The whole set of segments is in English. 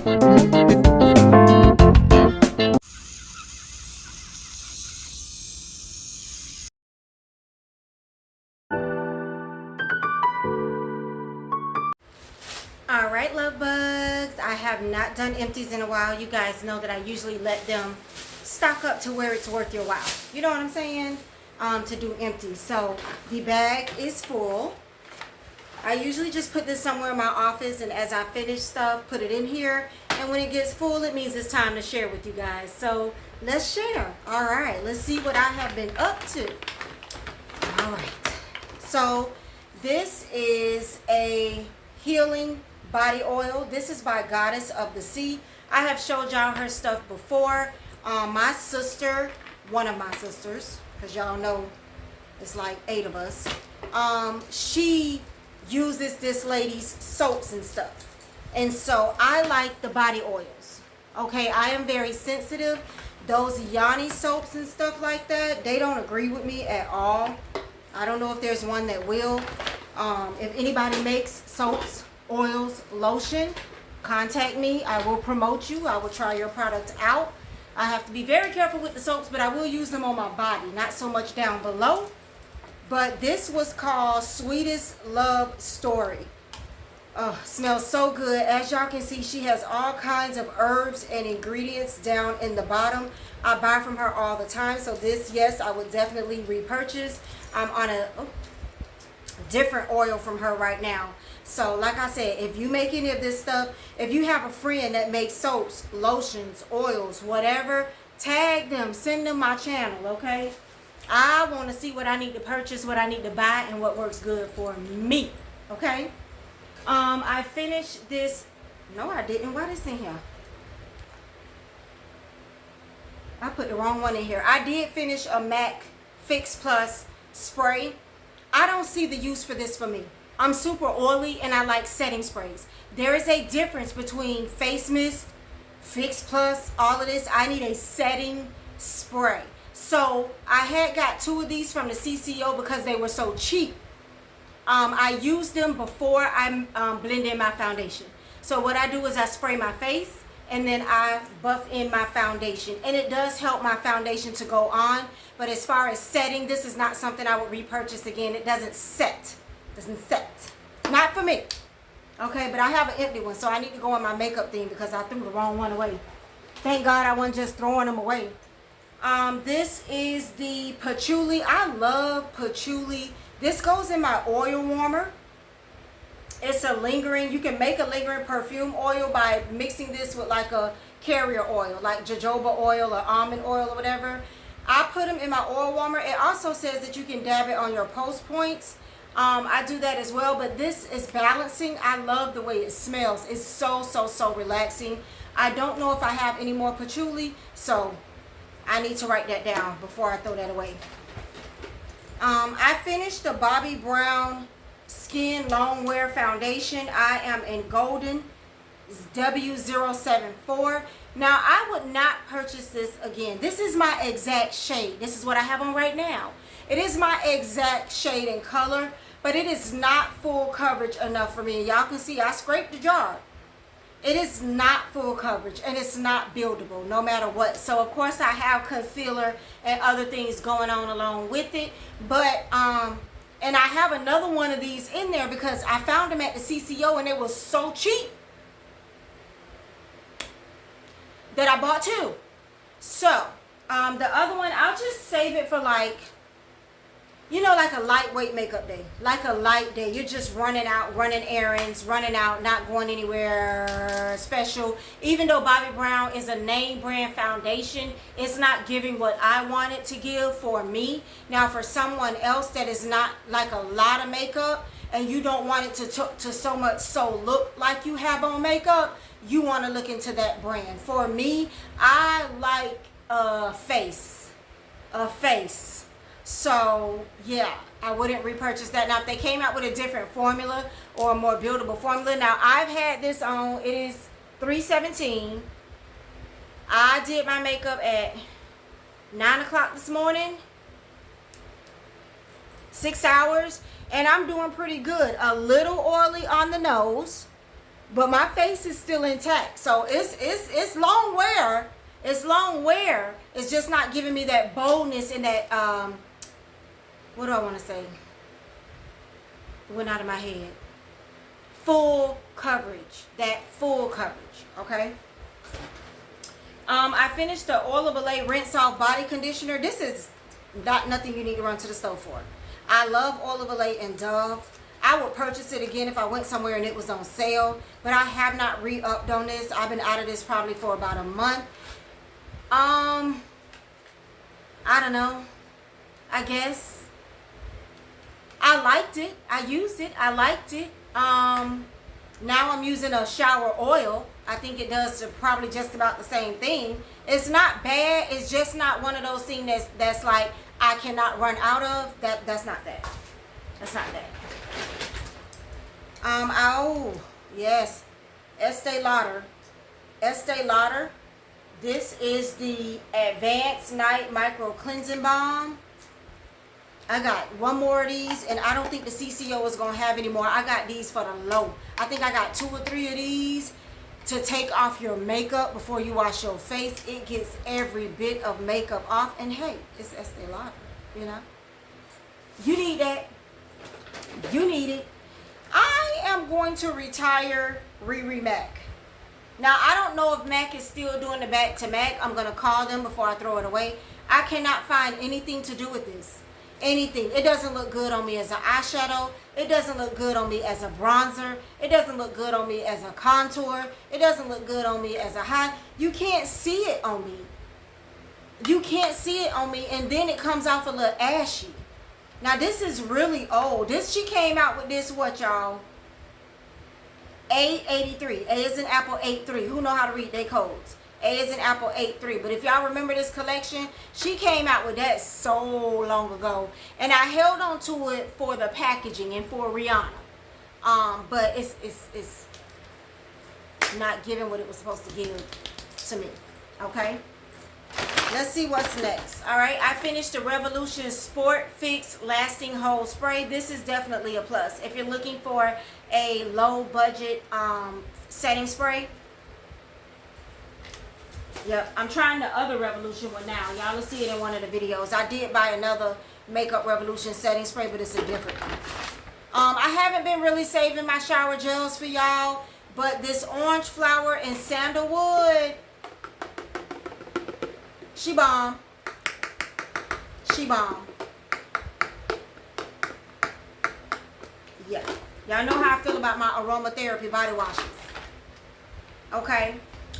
All right, love bugs, I have not done empties in a while. You guys know that I usually let them stock up to where it's worth your while. You know what I'm saying? To do empties. So the bag is full. I usually just put this somewhere in my office, and as I finish stuff, put it in here. And when it gets full, it means it's time to share with you guys. So let's share. All right, let's see what I have been up to. All right. So this is a healing body oil. This is by Goddess of the Sea. I have showed y'all her stuff before. My sister, one of my sisters, because y'all know it's like 8 of us, she uses this lady's soaps and stuff, and so I like the body oils. Okay, I am very sensitive. Those Yanni soaps and stuff like that, they don't agree with me at all. I don't know if there's one that will. If anybody makes soaps, oils, lotion, contact me. I will promote you. I will try your product out. I have to be very careful with the soaps, but I will use them on my body, not so much down below. But this was called Sweetest Love Story. Oh, smells so good. As y'all can see, she has all kinds of herbs and ingredients down in the bottom. I buy from her all the time. So this, yes, I would definitely repurchase. I'm on a different oil from her right now. So like I said, if you make any of this stuff, if you have a friend that makes soaps, lotions, oils, whatever, tag them, send them my channel, okay? I want to see what I need to purchase, what I need to buy, and what works good for me, okay? I finished this. No, I didn't. Why this in here? I put the wrong one in here. I did finish a MAC Fix Plus spray. I don't see the use for this for me. I'm super oily and I like setting sprays. There is a difference between face mist, Fix Plus, all of this. I need a setting spray. So I had got 2 of these from the CCO because they were so cheap. I use them before I blend in my foundation. So what I do is I spray my face and then I buff in my foundation, and it does help my foundation to go on. But as far as setting, this is not something I would repurchase again. It doesn't set. Not for me. Okay, but I have an empty one, so I need to go on my makeup thing because I threw the wrong one away. Thank God I wasn't just throwing them away. This is the patchouli. I love patchouli. This goes in my oil warmer. It's a lingering, you can make a lingering perfume oil by mixing this with like a carrier oil, like jojoba oil or almond oil or whatever. I put them in my oil warmer. It also says that you can dab it on your post points. I do that as well, but this is balancing. I love the way it smells. It's so relaxing. I don't know if I have any more patchouli, so I need to write that down before I throw that away. I finished the Bobbi Brown Skin Long Wear Foundation. I am in golden. It's W074. Now, I would not purchase this again. This is my exact shade. This is what I have on right now. It is my exact shade and color, but it is not full coverage enough for me. Y'all can see I scraped the jar. It is not full coverage, and it's not buildable no matter what. So of course I have concealer and other things going on along with it, but and I have another one of these in there because I found them at the CCO and it was so cheap that I bought 2. So the other one, I'll just save it for, like, you know, like a lightweight makeup day, like a light day. You're just running out, running errands, running out, not going anywhere special. Even though Bobbi Brown is a name brand foundation, it's not giving what I want it to give for me. Now, for someone else that is not like a lot of makeup and you don't want it to so much so look like you have on makeup, you want to look into that brand. For me, I like a face. So yeah, I wouldn't repurchase that. Now, if they came out with a different formula or a more buildable formula. Now, I've had this on. It is $3.17. I did my makeup at 9 o'clock this morning. 6 hours. And I'm doing pretty good. A little oily on the nose, but my face is still intact. So it's long wear. It's long wear. It's just not giving me that boldness and that what do I want to say? It went out of my head. Full coverage. That full coverage. Okay. I finished the Oil of Olay Rinse Off Body Conditioner. This is not nothing you need to run to the store for. I love Oil of Olay and Dove. I would purchase it again if I went somewhere and it was on sale, but I have not re-upped on this. I've been out of this probably for about a month. I don't know. I guess I liked it. I used it. I liked it. Now I'm using a shower oil. I think it does probably just about the same thing. It's not bad. It's just not one of those things that's like I cannot run out of. That's not that. That's not that. Oh, yes. Estee Lauder. Estee Lauder. This is the Advanced Night Micro Cleansing Balm. I got one more of these, and I don't think the CCO is going to have any more. I got these for the low. I think I got 2 or 3 of these to take off your makeup before you wash your face. It gets every bit of makeup off. And hey, it's Estee Lauder, you know. You need that. You need it. I am going to retire Riri Mac. Now, I don't know if Mac is still doing the back to Mac. I'm going to call them before I throw it away. I cannot find anything to do with this. Anything. It doesn't look good on me as an eyeshadow. It doesn't look good on me as a bronzer. It doesn't look good on me as a contour. It doesn't look good on me as a high. You can't see it on me. You can't see it on me, and then it comes off a little ashy. Now, this is really old. She came out with this, what, y'all? 883. A is in Apple 83. Who know how to read their codes? A is in Apple 83. But if y'all remember this collection, she came out with that so long ago. And I held on to it for the packaging and for Rihanna. But it's not giving what it was supposed to give to me. Okay? Let's see what's next. All right, I finished the Revolution Sport Fix Lasting Hold Spray. This is definitely a plus. If you're looking for a low budget setting spray. Yep, I'm trying the other Revolution one now. Y'all will see it in one of the videos. I did buy another Makeup Revolution setting spray, but it's a different one. I haven't been really saving my shower gels for y'all, but this Orange Flower and Sandalwood, she bomb. She bomb. Yeah. Y'all know how I feel about my aromatherapy body washes. Okay.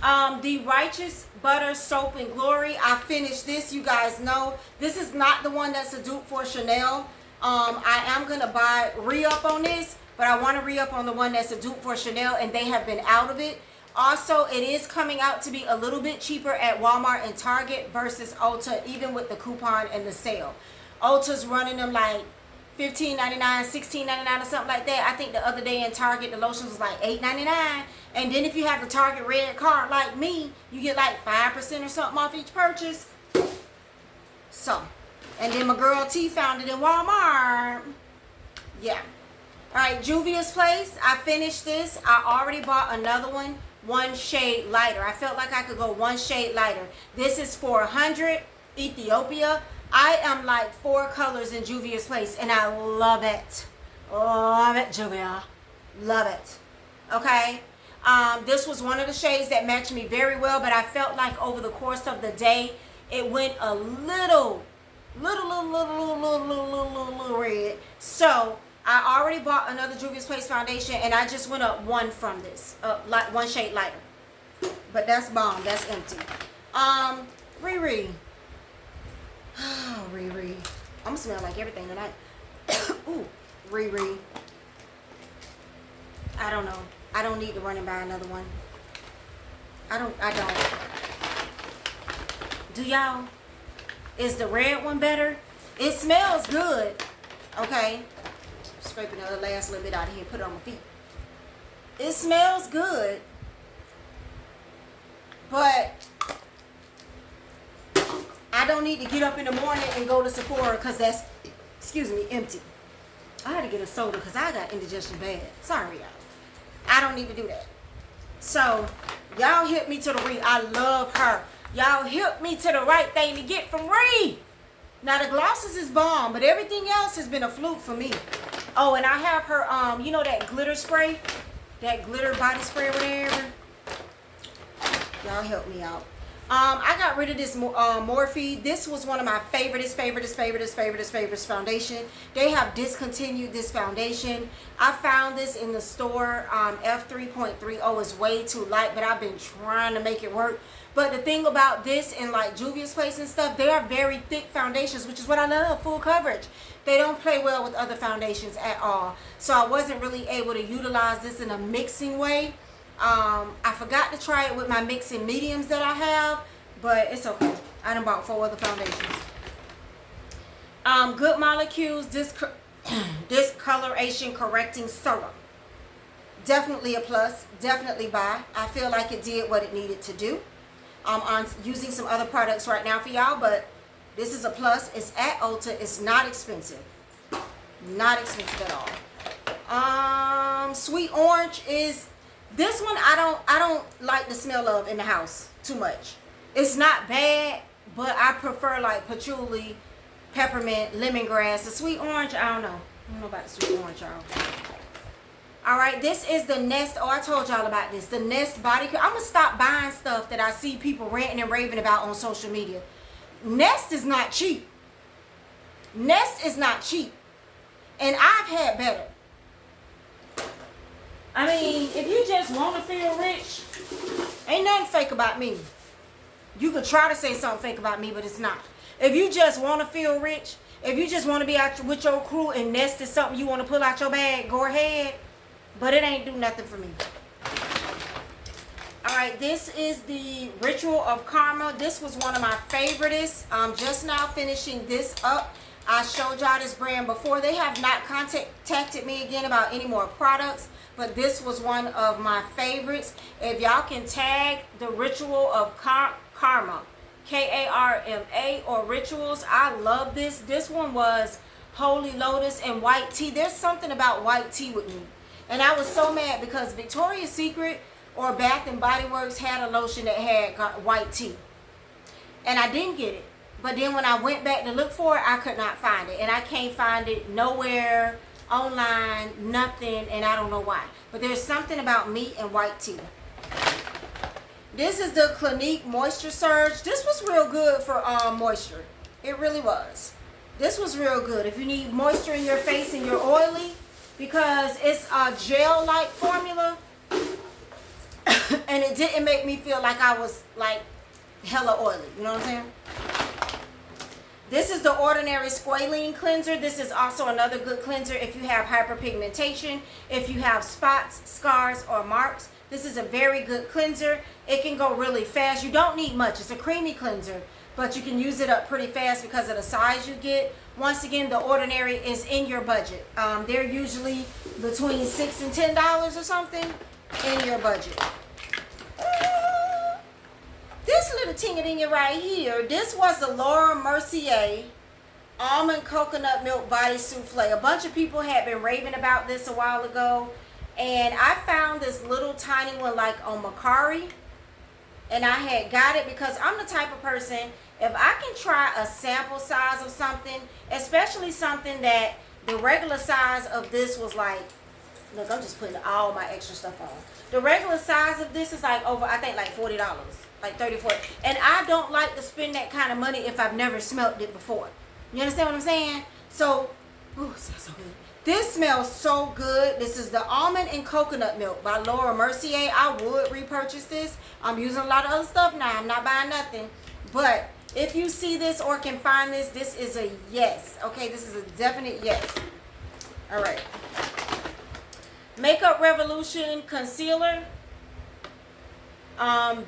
The Righteous Butter Soap and Glory. I finished this. You guys know this is not the one that's a dupe for Chanel. I am going to re-up on this, but I want to re-up on the one that's a dupe for Chanel, and they have been out of it. Also, it is coming out to be a little bit cheaper at Walmart and Target versus Ulta, even with the coupon and the sale. Ulta's running them like $15.99, $16.99 or something like that. I think the other day in Target, the lotions was like $8.99. And then if you have the Target red card like me, you get like 5% or something off each purchase. So, and then my girl T found it in Walmart. Yeah. All right, Juvia's Place. I finished this. I already bought another one shade lighter. I felt like I could go one shade lighter. This is 400 Ethiopia. I am like 4 colors in Juvia's Place, and I love it. Love it, Juvia. Love it. Okay. This was one of the shades that matched me very well, but I felt like over the course of the day, it went a little red. So I already bought another Juvia's Place foundation, and I just went up one from this, like one shade lighter. But that's bomb. That's empty. Riri. Oh, Riri. I'm gonna smell like everything tonight. Ooh, Riri. I don't know. I don't need to run and buy another one. I don't. Do y'all? Is the red one better? It smells good. Okay. Scraping the last little bit out of here. Put it on my feet. It smells good. But I don't need to get up in the morning and go to Sephora because that's, excuse me, empty. I had to get a soda because I got indigestion bad. Sorry, y'all. I don't need to do that. So, y'all hit me to the Ree. I love her. Y'all hit me to the right thing to get from Ree. Now, the glosses is bomb, but everything else has been a fluke for me. Oh, and I have her, you know that glitter spray? That glitter body spray or whatever. Y'all help me out. I got rid of this Morphe. This was one of my favorites foundation. They have discontinued this foundation. I found this in the store. F3.30 is way too light, but I've been trying to make it work. But the thing about this and like Juvia's Place and stuff, they are very thick foundations, which is what I love, full coverage. They don't play well with other foundations at all. So I wasn't really able to utilize this in a mixing way. I forgot to try it with my mixing mediums that I have, but it's okay. I done bought 4 other foundations. Good Molecules, discoloration correcting serum. Definitely a plus, definitely buy. I feel like it did what it needed to do. I'm using some other products right now for y'all, but this is a plus. It's at Ulta. It's not expensive. Not expensive at all. Sweet Orange is... This one I don't like the smell of in the house too much. It's not bad, but I prefer like patchouli, peppermint, lemongrass. The Sweet Orange, I don't know. I don't know about the Sweet Orange, y'all. Alright, this is the Nest. Oh, I told y'all about this. The Nest body care. I'm going to stop buying stuff that I see people ranting and raving about on social media. Nest is not cheap. Nest is not cheap. And I've had better. I mean, if you just want to feel rich, ain't nothing fake about me. You could try to say something fake about me, but it's not. If you just want to feel rich, if you just want to be out with your crew and Nest is something you want to pull out your bag, go ahead. But it ain't do nothing for me. Alright, this is the Ritual of Karma. This was one of my favorites. I'm just now finishing this up. I showed y'all this brand before. They have not contacted me again about any more products. But this was one of my favorites. If y'all can tag the Ritual of Karma, K-A-R-M-A, or Rituals, I love this. This one was Holy Lotus and white tea. There's something about white tea with me. And I was so mad because Victoria's Secret or Bath and Body Works had a lotion that had white tea. And I didn't get it. But then when I went back to look for it, I could not find it. And I can't find it nowhere, online, nothing, and I don't know why. But there's something about meat and white tea. This is the Clinique Moisture Surge. This was real good for moisture. It really was. This was real good. If you need moisture in your face and you're oily, because it's a gel-like formula, and it didn't make me feel like I was like hella oily. You know what I'm saying? This is the Ordinary Squalene Cleanser. This is also another good cleanser if you have hyperpigmentation, if you have spots, scars, or marks. This is a very good cleanser. It can go really fast. You don't need much. It's a creamy cleanser, but you can use it up pretty fast because of the size you get. Once again, the Ordinary is in your budget. They're usually between $6 and $10 or something in your budget. This little tinga-dinga right here, this was the Laura Mercier Almond Coconut Milk Body Souffle. A bunch of people had been raving about this a while ago. And I found this little tiny one like on Macari. And I had got it because I'm the type of person, if I can try a sample size of something, especially something that the regular size of this was like, look, I'm just putting all my extra stuff on. The regular size of this is like over, I think like $40. Like 30, 40. And I don't like to spend that kind of money if I've never smelled it before. You understand what I'm saying? So, ooh, it smells so good. This smells so good. This is the Almond and Coconut Milk by Laura Mercier. I would repurchase this. I'm using a lot of other stuff now. I'm not buying nothing. But if you see this or can find this, this is a yes. Okay, this is a definite yes. All right. Makeup Revolution Concealer.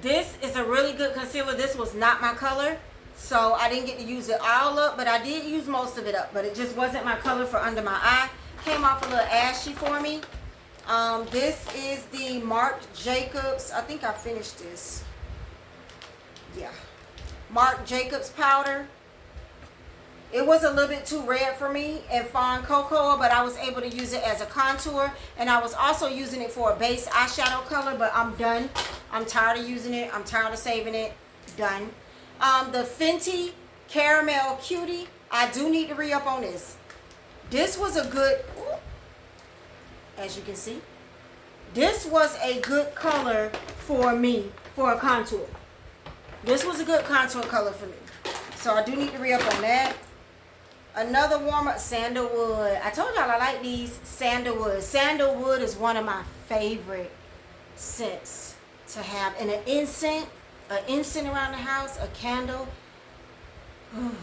This is a really good concealer. This was not my color, so I didn't get to use it all up, but I did use most of it up, but it just wasn't my color for under my eye. Came off a little ashy for me. This is the Marc Jacobs. I think I finished this. Yeah. Marc Jacobs powder. It was a little bit too red for me in Fawn Cocoa, but I was able to use it as a contour. And I was also using it for a base eyeshadow color, but I'm done. I'm tired of using it. I'm tired of saving it. Done. The Fenty Caramel Cutie. I do need to re-up on this. This was a good, as you can see, this was a good color for me for a contour. This was a good contour color for me. So I do need to re-up on that. Another warmer, sandalwood. I told y'all I like these sandalwood. Sandalwood is one of my favorite scents to have. And an incense around the house, a candle. Ooh,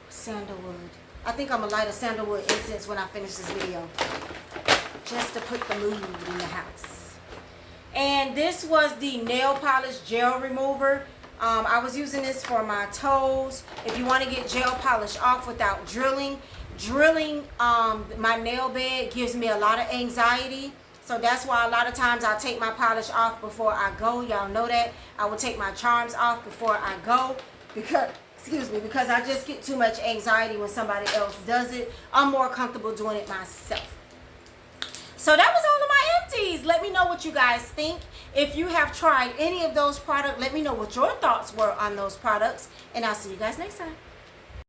sandalwood. I think I'm going to light a sandalwood incense when I finish this video. Just to put the mood in the house. And this was the nail polish gel remover. I was using this for my toes. If you want to get gel polish off without drilling my nail bed gives me a lot of anxiety. So that's why a lot of times I take my polish off before I go. Y'all know that. I will take my charms off before I go because I just get too much anxiety when somebody else does it. I'm more comfortable doing it myself. So that was all of my empties. Let me know what you guys think. If you have tried any of those products, let me know what your thoughts were on those products. And I'll see you guys next time.